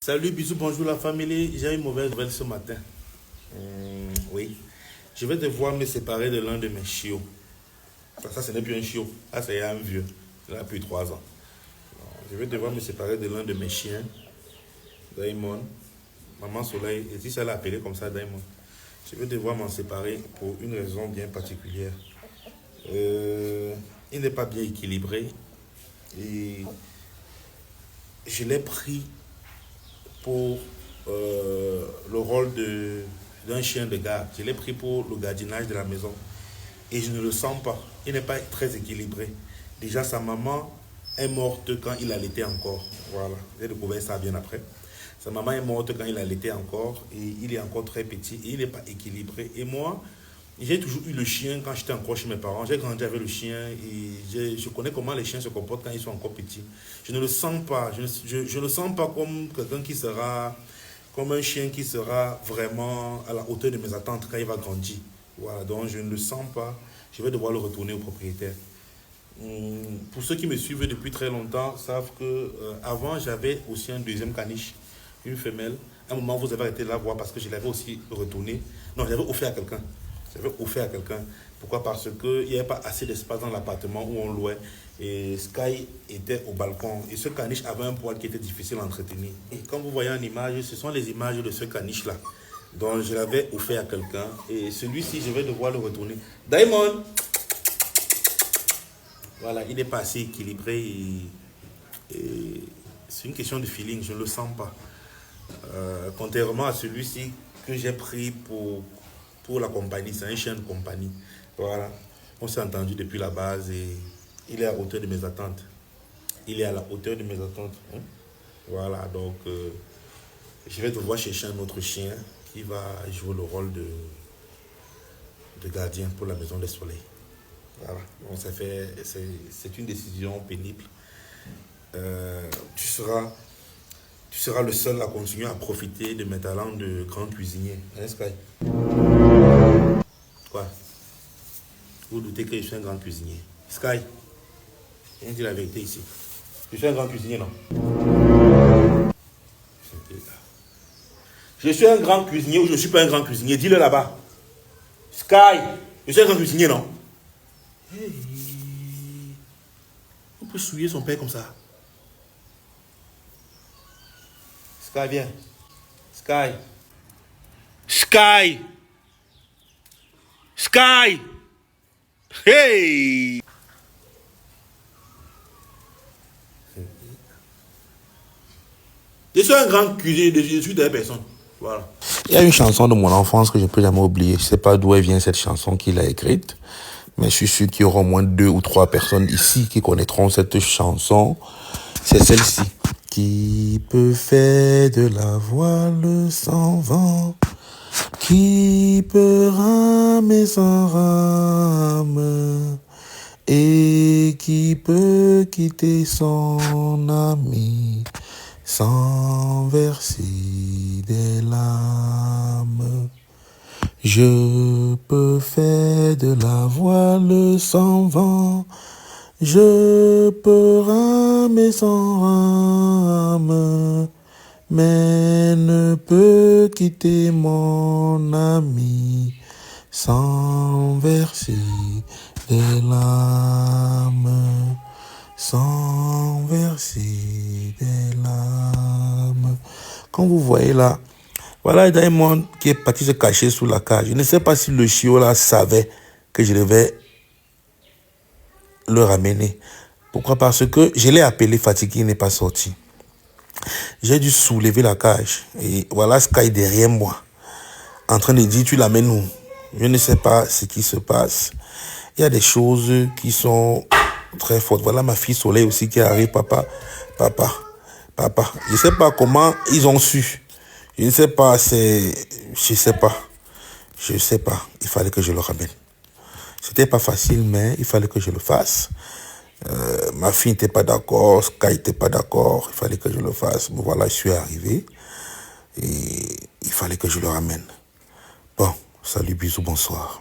Salut, bisous, bonjour la famille. J'ai une mauvaise nouvelle ce matin. Oui, je vais devoir me séparer de l'un de mes chiots. Ça, ce n'est plus un chiot. Ça, c'est un vieux. Il a plus de 3 ans. Je vais devoir me séparer de l'un de mes chiens, Daimon. Maman Soleil, et si ça l'a appelé comme ça, Daimon. Je vais devoir m'en séparer pour une raison bien particulière. Il n'est pas bien équilibré. Et je l'ai pris pour le rôle d'un chien de garde. Je l'ai pris pour le gardiennage de la maison. Et je ne le sens pas. Il n'est pas très équilibré. Déjà, sa maman est morte quand il allaitait encore. Voilà, j'ai découvert ça bien après. Sa maman est morte quand il allaitait encore. Et il est encore très petit. Et il n'est pas équilibré. Et moi, j'ai toujours eu le chien quand j'étais encore chez mes parents. J'ai grandi avec le chien et je connais comment les chiens se comportent quand ils sont encore petits. Je ne le sens pas. Je ne le sens pas comme quelqu'un qui sera, comme un chien qui sera vraiment à la hauteur de mes attentes quand il va grandir. Voilà, donc je ne le sens pas. Je vais devoir le retourner au propriétaire. Pour ceux qui me suivent depuis très longtemps, savent que avant j'avais aussi un deuxième caniche, une femelle. À un moment, vous avez été là voir parce que je l'avais aussi retourné. Non, je l'avais offert à quelqu'un. J'avais offert à quelqu'un. Pourquoi? Parce qu'il n'y avait pas assez d'espace dans l'appartement où on louait. Et Sky était au balcon. Et ce caniche avait un poil qui était difficile à entretenir. Et comme vous voyez en image, ce sont les images de ce caniche-là. Donc je l'avais offert à quelqu'un. Et celui-ci, je vais devoir le retourner. Diamond! Voilà, il n'est pas assez équilibré. Et c'est une question de feeling, je ne le sens pas. Contrairement à celui-ci que j'ai pris pour la compagnie, c'est un chien de compagnie. Voilà, on s'est entendu depuis la base et il est à la hauteur de mes attentes. Il est à la hauteur de mes attentes. Hein? Voilà, donc je vais devoir chercher un autre chien qui va jouer le rôle de gardien pour la maison des soleils. Voilà, donc c'est une décision pénible. Tu seras le seul à continuer à profiter de mes talents de grand cuisinier. Hein, Sky? Quoi? Vous doutez que je suis un grand cuisinier. Sky, viens dire la vérité ici. Je suis un grand cuisinier, non? Je suis un grand cuisinier ou je ne suis pas un grand cuisinier? Dis-le là-bas. Sky, je suis un grand cuisinier, non? Hey. On peut souiller son père comme ça. Sky, viens. Sky. Sky. Sky. Hey. Je suis un grand cuisinier, je suis des personnes. Voilà. Il y a une chanson de mon enfance que je ne peux jamais oublier. Je ne sais pas d'où elle vient cette chanson qu'il a écrite. Mais je suis sûr qu'il y aura au moins 2 ou 3 personnes ici qui connaîtront cette chanson. C'est celle-ci. Qui peut faire de la voile sans vent? Qui peut ramer sans rame? Et qui peut quitter son ami sans verser des larmes? Je peux faire de la voile sans vent, je peux ramer sans rame, mais ne peux quitter mon ami sans verser des larmes, sans verser des larmes. Comme vous voyez là, voilà Diamond qui est parti se cacher sous la cage. Je ne sais pas si le chiot là savait que je devais le ramener. Pourquoi? Parce que je l'ai appelé fatigué, il n'est pas sorti. J'ai dû soulever la cage. Et voilà Sky derrière moi, en train de dire, tu l'amènes où? Je ne sais pas ce qui se passe. Il y a des choses qui sont très fortes. Voilà ma fille Soleil aussi qui arrive. Papa. Je ne sais pas comment ils ont su. Je ne sais pas, je sais pas. Il fallait que je le ramène. C'était pas facile, mais il fallait que je le fasse. Ma fille n'était pas d'accord, Sky n'était pas d'accord. Il fallait que je le fasse. Mais voilà, je suis arrivé. Et il fallait que je le ramène. Bon, salut, bisous, bonsoir.